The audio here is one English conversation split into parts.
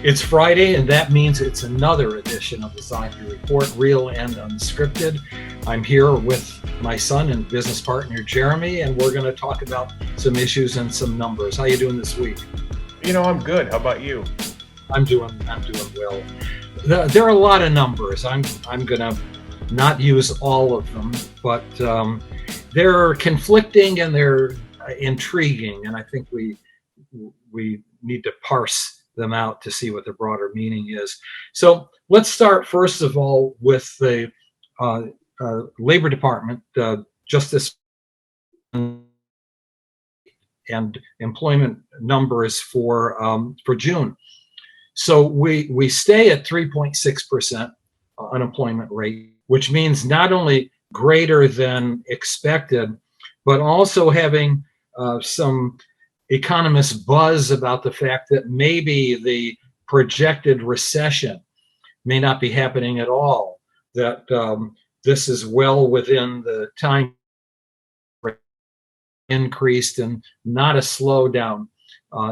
It's Friday, and that means it's another edition of the Zogby Report, real and unscripted. I'm here with my son and business partner, Jeremy, and we're going to talk about some issues and some numbers. How you doing this week? I'm good. How about you? I'm doing well. There are a lot of numbers. I'm going to not use all of them, but they're conflicting and they're intriguing, and I think we need to parse them out to see what the broader meaning is. So let's start first of all with the Labor Department, Justice and employment numbers for June. So we stay at 3.6% unemployment rate, which means not only greater than expected, but also having some economists buzz about the fact that maybe the projected recession may not be happening at all, that this is well within the time increased and not a slowdown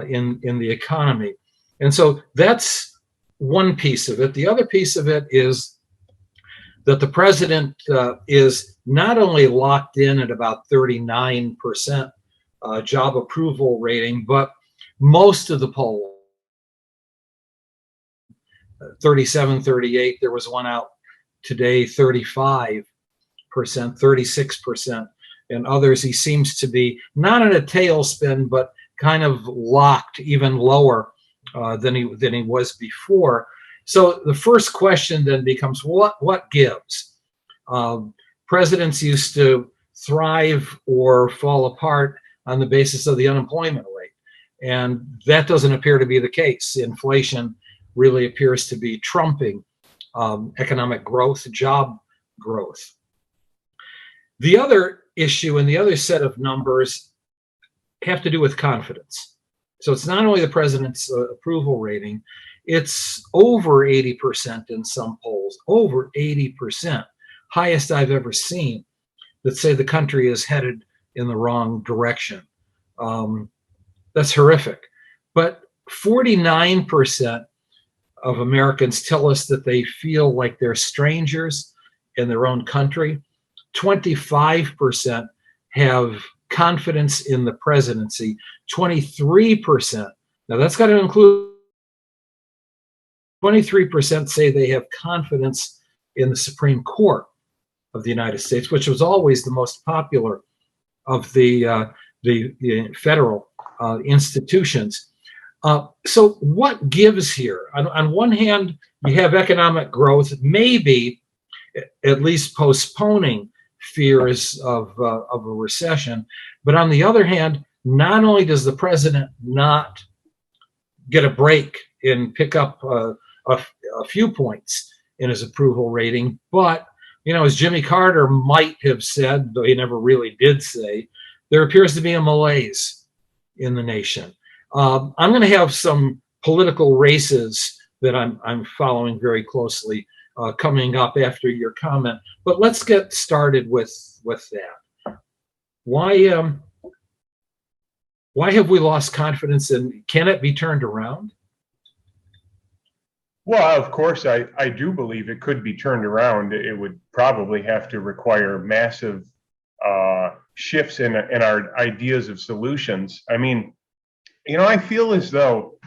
in the economy. And so that's one piece of it. The other piece of it is that the president is not only locked in at about 39% job approval rating, but most of the polls, 37, 38, there was one out today, 35%, 36%, and others, he seems to be not in a tailspin, but kind of locked even lower than he was before. So the first question then becomes, what gives? Presidents used to thrive or fall apart on the basis of the unemployment rate, and that doesn't appear to be the case. Inflation really appears to be trumping economic growth, job growth. The other issue and the other set of numbers have to do with confidence. So it's not only the president's approval rating, it's over 80% in some polls, over 80%, highest I've ever seen, that say the country is headed in the wrong direction. That's horrific. But 49% of Americans tell us that they feel like they're strangers in their own country. 25% have confidence in the presidency. 23%, now that's got to include, 23% say they have confidence in the Supreme Court of the United States, which was always the most popular of the federal institutions. So what gives here? On one hand, you have economic growth, maybe at least postponing fears of a recession. But on the other hand, not only does the president not get a break and pick up a few points in his approval rating, but as Jimmy Carter might have said, though he never really did say, there appears to be a malaise in the nation. I'm going to have some political races that I'm following very closely coming up after your comment. But let's get started with that. Why have we lost confidence, and can it be turned around? Well, of course, I do believe it could be turned around. It would probably have to require massive shifts in our ideas of solutions. I mean, I feel as though,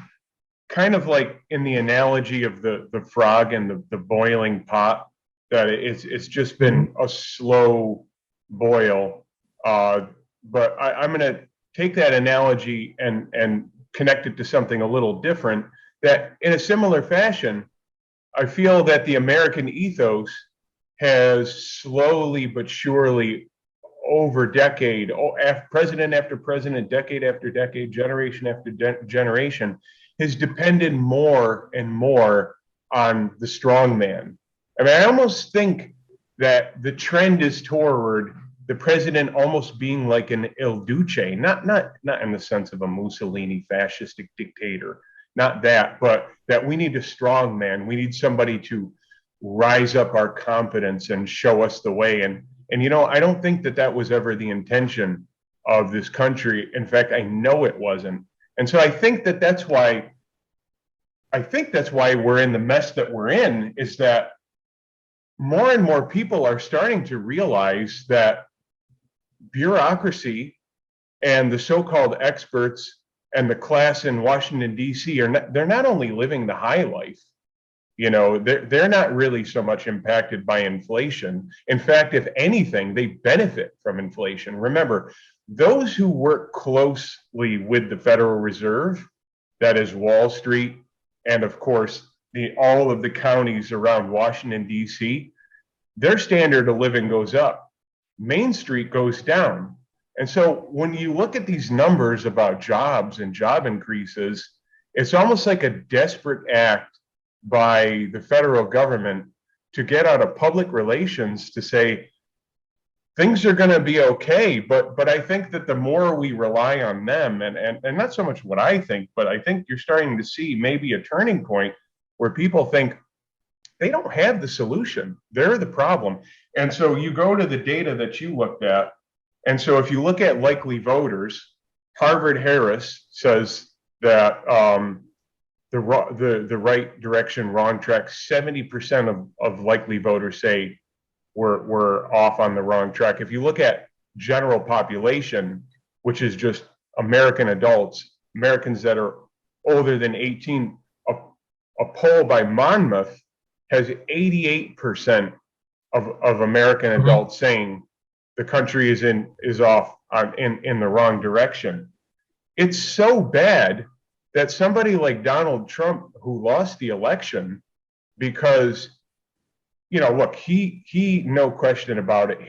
kind of like in the analogy of the frog and the boiling pot, that it's just been a slow boil. But I'm going to take that analogy and connect it to something a little different. That in a similar fashion, I feel that the American ethos has slowly but surely, over decade, president after president, decade after decade, generation after generation, has depended more and more on the strong man. I mean, I almost think that the trend is toward the president almost being like an Il Duce, not in the sense of a Mussolini fascistic dictator, not that, but that we need a strong man. We need somebody to rise up our confidence and show us the way. And I don't think that was ever the intention of this country. In fact, I know it wasn't. And so I think that that's why I think that's why we're in the mess that we're in, is that more and more people are starting to realize that bureaucracy and the so-called experts and the class in Washington, D.C. they're not only living the high life, you know, they're not really so much impacted by inflation. In fact, if anything, they benefit from inflation. Remember, those who work closely with the Federal Reserve, that is Wall Street, and of course, all of the counties around Washington, D.C., their standard of living goes up. Main Street goes down. And so when you look at these numbers about jobs and job increases, it's almost like a desperate act by the federal government to get out of public relations to say things are going to be okay. But I think that the more we rely on them, and not so much what I think, but I think you're starting to see maybe a turning point where people think they don't have the solution. They're the problem. And so you go to the data that you looked at. And so if you look at likely voters, Harvard-Harris says that the right direction, wrong track, 70% of likely voters say we're off on the wrong track. If you look at general population, which is just American adults, Americans that are older than 18, a poll by Monmouth has 88% of American adults saying the country is off in the wrong direction. It's so bad that somebody like Donald Trump, who lost the election, because, you know, look, he no question about it,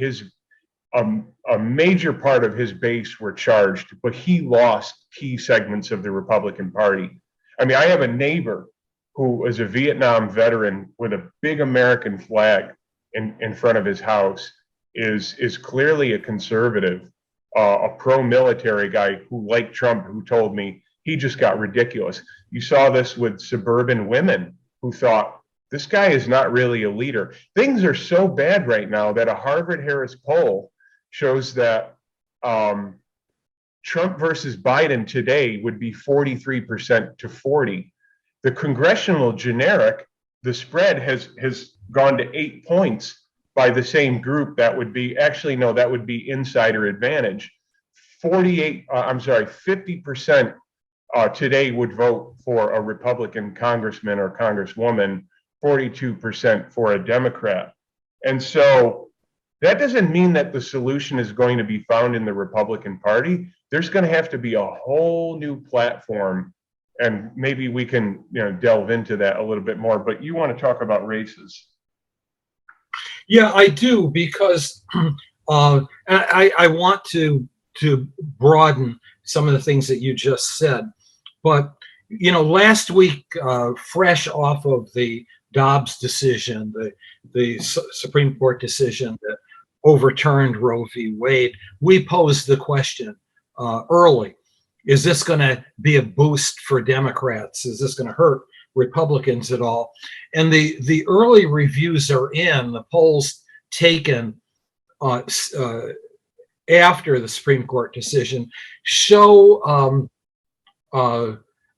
a major part of his base were charged, but he lost key segments of the Republican Party. I mean, I have a neighbor who is a Vietnam veteran with a big American flag in front of his house, is clearly a conservative, a pro-military guy who, like Trump, who told me he just got ridiculous. You saw this with suburban women who thought, this guy is not really a leader. Things are so bad right now that a Harvard-Harris poll shows that Trump versus Biden today would be 43% to 40. The congressional generic, the spread has gone to 8 points by the same group. That would be, actually, no, that would be insider advantage. 50% today would vote for a Republican congressman or congresswoman, 42% for a Democrat. And so that doesn't mean that the solution is going to be found in the Republican Party. There's going to have to be a whole new platform, and maybe we can, you know, delve into that a little bit more. But you want to talk about races? Yeah, I do, because I want to broaden some of the things that you just said. But, you know, last week, fresh off of the Dobbs decision, the Supreme Court decision that overturned Roe v. Wade, we posed the question early: is this going to be a boost for Democrats? Is this going to hurt Republicans at all? And the early reviews are in, the polls taken after the Supreme Court decision show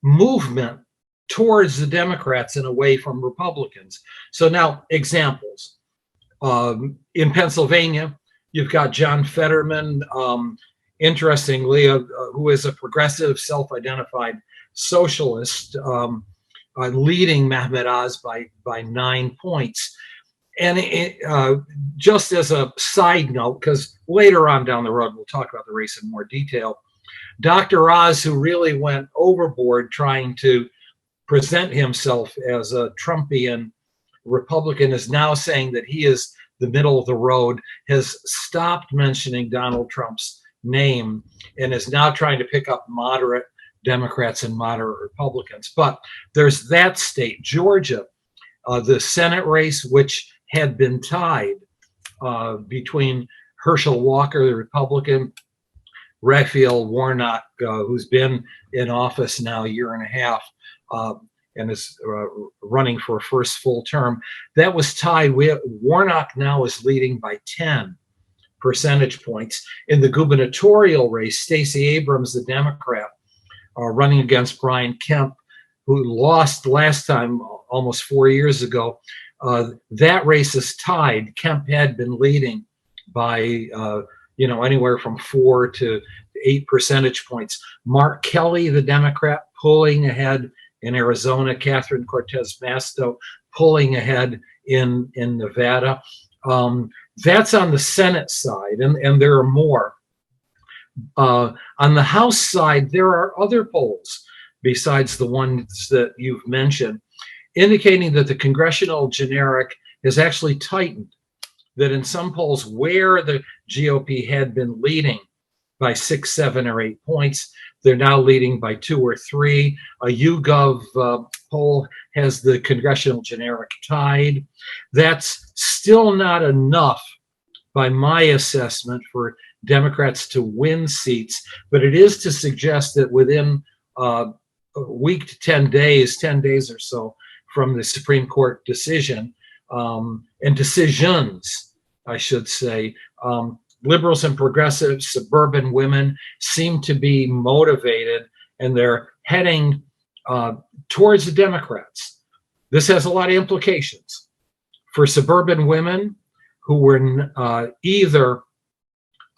movement towards the Democrats and away from Republicans. So now, examples. In Pennsylvania, you've got John Fetterman, interestingly, who is a progressive, self-identified socialist, leading Mehmet Oz by 9 points. And just as a side note, because later on down the road, we'll talk about the race in more detail, Dr. Oz, who really went overboard trying to present himself as a Trumpian Republican, is now saying that he is the middle of the road, has stopped mentioning Donald Trump's name, and is now trying to pick up moderate Democrats and moderate Republicans. But there's that state, Georgia, the Senate race, which had been tied between Herschel Walker, the Republican, Raphael Warnock, who's been in office now a year and a half, and is running for a first full term. That was tied. Warnock now is leading by 10 percentage points. In the gubernatorial race, Stacey Abrams, the Democrat, running against Brian Kemp, who lost last time almost 4 years ago. That race is tied. Kemp had been leading by anywhere from 4 to 8 percentage points. Mark Kelly, the Democrat, pulling ahead in Arizona. Catherine Cortez Masto pulling ahead in Nevada. That's on the Senate side, and there are more. On the House side, there are other polls besides the ones that you've mentioned, indicating that the congressional generic has actually tightened, that in some polls where the GOP had been leading by 6, 7, or 8 points, they're now leading by 2 or 3. A YouGov poll has the congressional generic tied. That's still not enough, by my assessment, for Democrats to win seats, but it is to suggest that within a week to 10 days or so from the Supreme Court decision, and decisions, I should say, liberals and progressives, suburban women seem to be motivated, and they're heading towards the Democrats. This has a lot of implications for suburban women who were either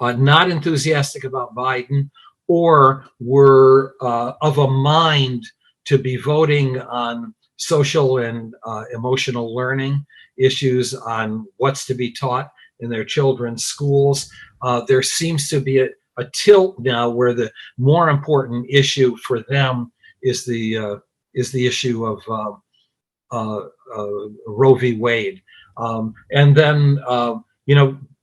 not enthusiastic about Biden or were of a mind to be voting on social and emotional learning issues, on what's to be taught in their children's schools. There seems to be a tilt now where the more important issue for them is the issue of Roe v. Wade. And then,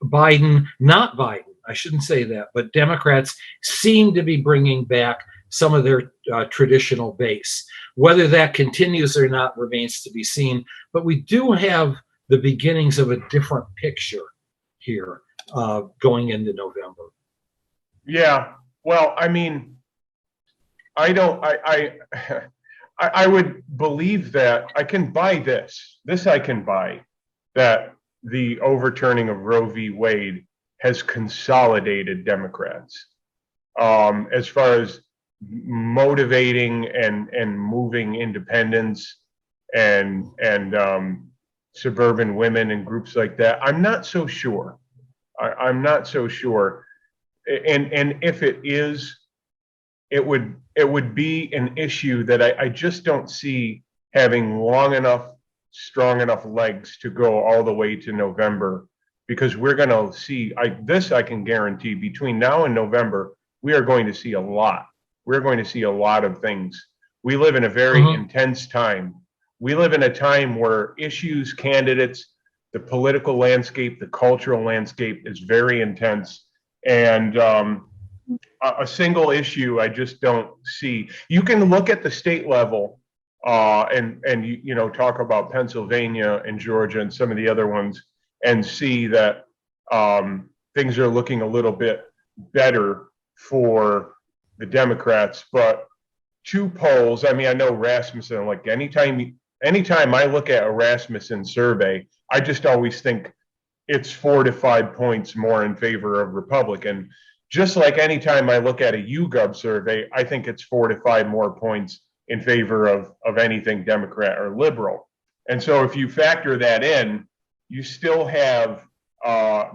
Biden, not Biden, I shouldn't say that, but Democrats seem to be bringing back some of their traditional base. Whether that continues or not remains to be seen, but we do have the beginnings of a different picture here going into November. Yeah, well, I mean, I would believe that I can buy this. This I can buy, that the overturning of Roe v. Wade has consolidated Democrats as far as motivating and moving independents and suburban women and groups like that. I'm not so sure. I'm not so sure. And if it is, it would be an issue that I just don't see having strong enough legs to go all the way to November, because we're going to see, I can guarantee, between now and November, we are going to see a lot. We're going to see a lot of things. We live in a very intense time. We live in a time where issues, candidates, the political landscape, the cultural landscape is very intense. And a single issue I just don't see. You can look at the state level and talk about Pennsylvania and Georgia and some of the other ones, and see that things are looking a little bit better for the Democrats. But 2 polls, I mean, I know Rasmussen, like anytime I look at a Rasmussen survey, I just always think it's 4 to 5 points more in favor of Republican. Just like anytime I look at a YouGov survey, I think it's 4 to 5 more points in favor of anything Democrat or liberal. And so if you factor that in, you still have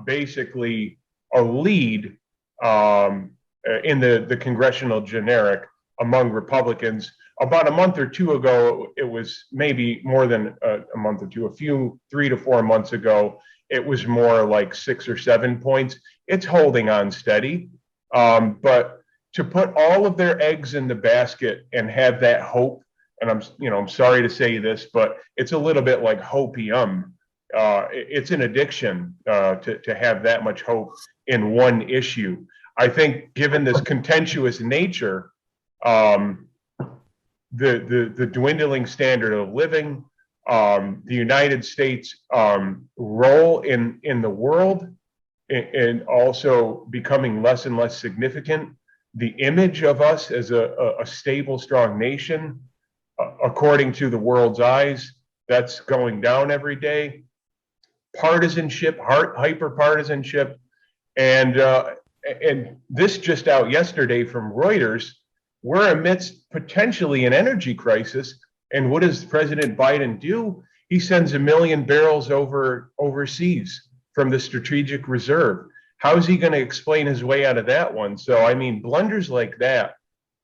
basically a lead in the congressional generic among Republicans. About a month or 2 ago, it was maybe more than a month or 2, 3 to 4 months ago, it was more like 6 or 7 points. It's holding on steady. But to put all of their eggs in the basket and have that hope, and I'm sorry to say this, but it's a little bit like hopium. It's an addiction to have that much hope in one issue. I think, given this contentious nature, the dwindling standard of living, the United States role in the world, and also becoming less and less significant, the image of us as a stable, strong nation, according to the world's eyes, that's going down every day. Partisanship, hyper-partisanship, and this just out yesterday from Reuters, we're amidst potentially an energy crisis. And what does President Biden do? He sends 1 million barrels overseas from the strategic reserve. How is he going to explain his way out of that one? So, I mean, blunders like that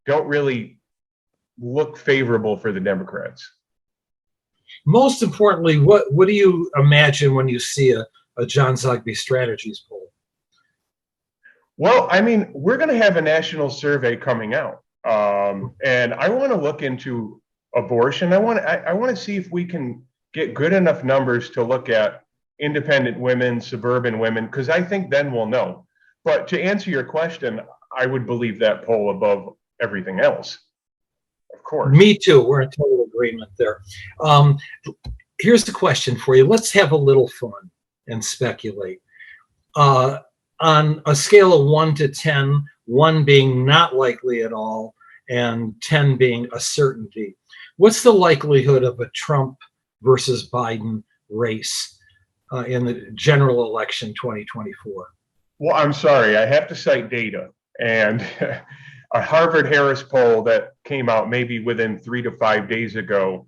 don't really look favorable for the Democrats. Most importantly, what do you imagine when you see a John Zogby Strategies poll? Well, I mean, we're going to have a national survey coming out, and I want to look into abortion. I want to see if we can get good enough numbers to look at independent women, suburban women, because I think then we'll know. But to answer your question, I would believe that poll above everything else. Of course. Me too. We're in total agreement there. Here's the question for you. Let's have a little fun and speculate. On a scale of 1 to 10, 1 being not likely at all, and 10 being a certainty, what's the likelihood of a Trump versus Biden race in the general election 2024? Well, I'm sorry, I have to cite data. And a Harvard-Harris poll that came out maybe within 3 to 5 days ago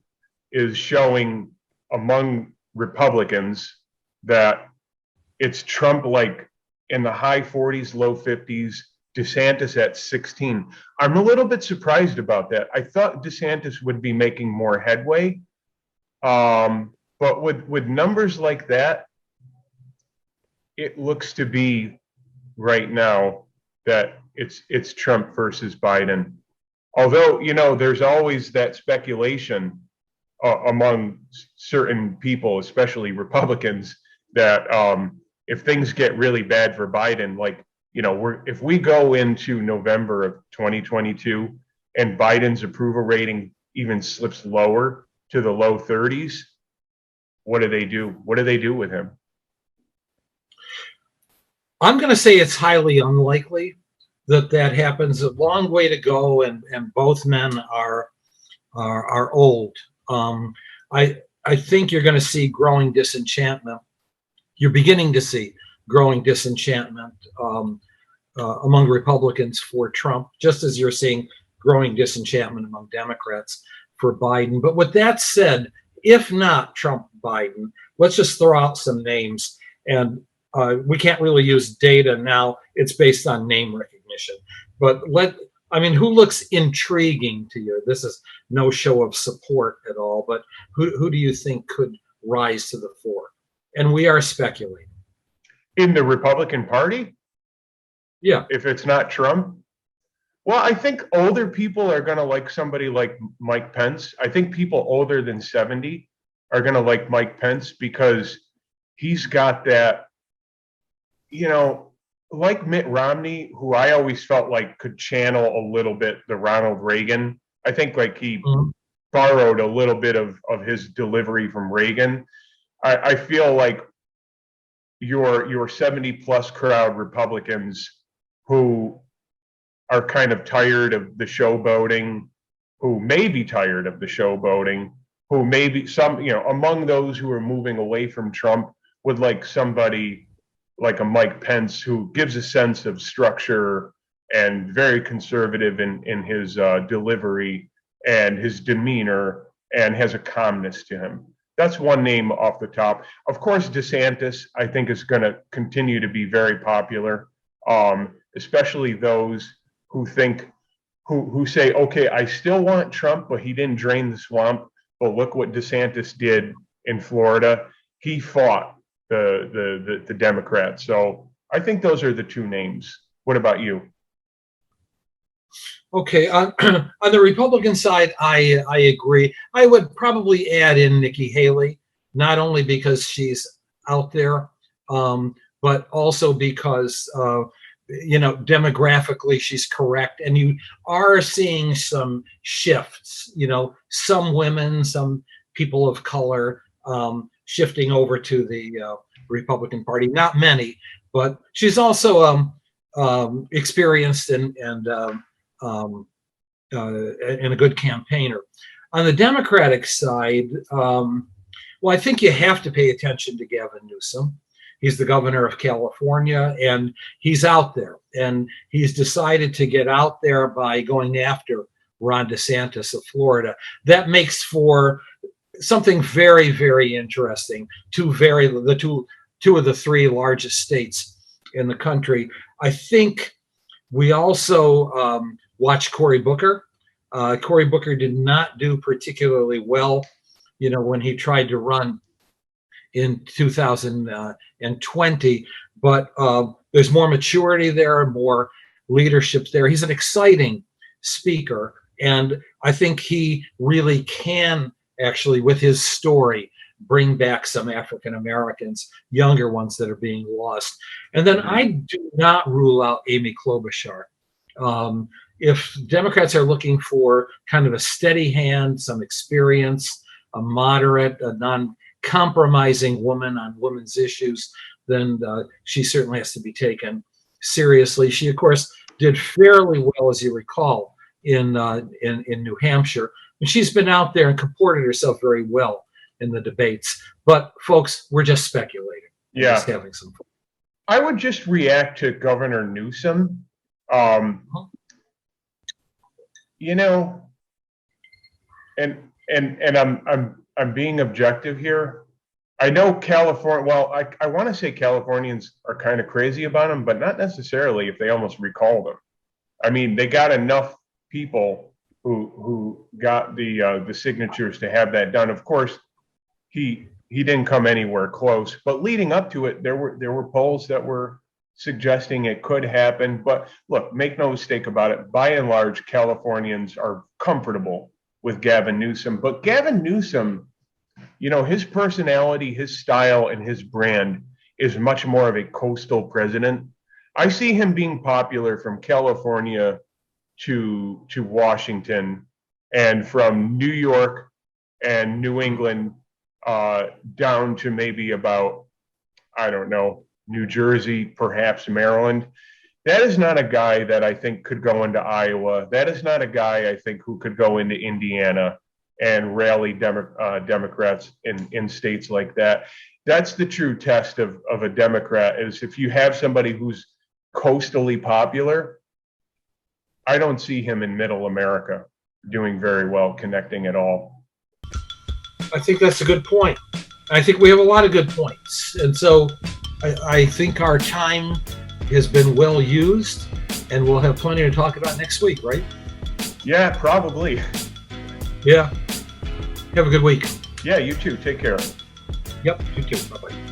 is showing among Republicans that it's Trump like in the high 40s, low 50s, DeSantis at 16. I'm a little bit surprised about that. I thought DeSantis would be making more headway. But with numbers like that, it looks to be right now that it's Trump versus Biden. Although, you know, there's always that speculation among certain people, especially Republicans, that if things get really bad for Biden, like, you know, if we go into November of 2022 and Biden's approval rating even slips lower to the low 30s, what do they do? What do they do with him? I'm going to say it's highly unlikely that happens. A long way to go, and both men are old. I think you're going to see growing disenchantment. You're beginning to see growing disenchantment among Republicans for Trump, just as you're seeing growing disenchantment among Democrats for Biden. But with that said, if not Trump, Biden, let's just throw out some names. And we can't really use data now. It's based on name recognition. But who looks intriguing to you? This is no show of support at all, but who do you think could rise to the fore? And we are speculating. In the Republican Party? Yeah. If it's not Trump? Well, I think older people are going to like somebody like Mike Pence. I think people older than 70 are going to like Mike Pence because he's got that, you know, like Mitt Romney, who I always felt like could channel a little bit the Ronald Reagan. I think like he borrowed a little bit of his delivery from Reagan. I feel like your 70 plus crowd Republicans who are kind of tired of the showboating, who may be tired of the showboating, who may be among those who are moving away from Trump would like somebody like a Mike Pence who gives a sense of structure and very conservative in his delivery and his demeanor and has a calmness to him. That's one name off the top. Of course, DeSantis, I think, is going to continue to be very popular, especially those who say, okay, I still want Trump, but he didn't drain the swamp. But look what DeSantis did in Florida. He fought the Democrats. So I think those are the two names. What about you? Okay, on the Republican side, I agree. I would probably add in Nikki Haley, not only because she's out there, but also because demographically she's correct, and you are seeing some shifts. You know, some women, some people of color shifting over to the Republican Party. Not many, but she's also experienced and a good campaigner. On the Democratic side, I think you have to pay attention to Gavin Newsom. He's the governor of California, and he's out there. and he's decided to get out there by going after Ron DeSantis of Florida. That makes for something very, very interesting. Two of the three largest states in the country. I think we also watched Cory Booker. Cory Booker did not do particularly well, when he tried to run in 2020, but there's more maturity there, more leadership there. He's an exciting speaker, and I think he really can actually, with his story, bring back some African Americans, younger ones that are being lost. And then I do not rule out Amy Klobuchar. If Democrats are looking for kind of a steady hand, some experience, a moderate, a non-compromising woman on women's issues, then she certainly has to be taken seriously. She, of course, did fairly well, as you recall, in New Hampshire. And she's been out there and comported herself very well in the debates. But folks, we're just speculating. We're just having some fun. I would just react to Governor Newsom. And I'm being objective here. I know California. Well, I want to say Californians are kind of crazy about him, but not necessarily if they almost recalled him. I mean, they got enough people who got the signatures to have that done. Of course, he didn't come anywhere close. But leading up to it, there were polls that were suggesting it could happen. But look, make no mistake about it. By and large, Californians are comfortable with Gavin Newsom. But Gavin Newsom, his personality, his style, and his brand is much more of a coastal president. I see him being popular from California to Washington, and from New York and New England down to maybe about, I don't know, New Jersey, perhaps Maryland. That is not a guy that I think could go into Iowa. That is not a guy I think who could go into Indiana and rally Democrats in states like that. That's the true test of a Democrat, is if you have somebody who's coastally popular. I don't see him in middle America doing very well connecting at all. I think that's a good point. I think we have a lot of good points. And so I think our time has been well used, and we'll have plenty to talk about next week, right? Yeah, probably. Yeah. Have a good week. Yeah, you too. Take care. Yep, you too. Bye-bye.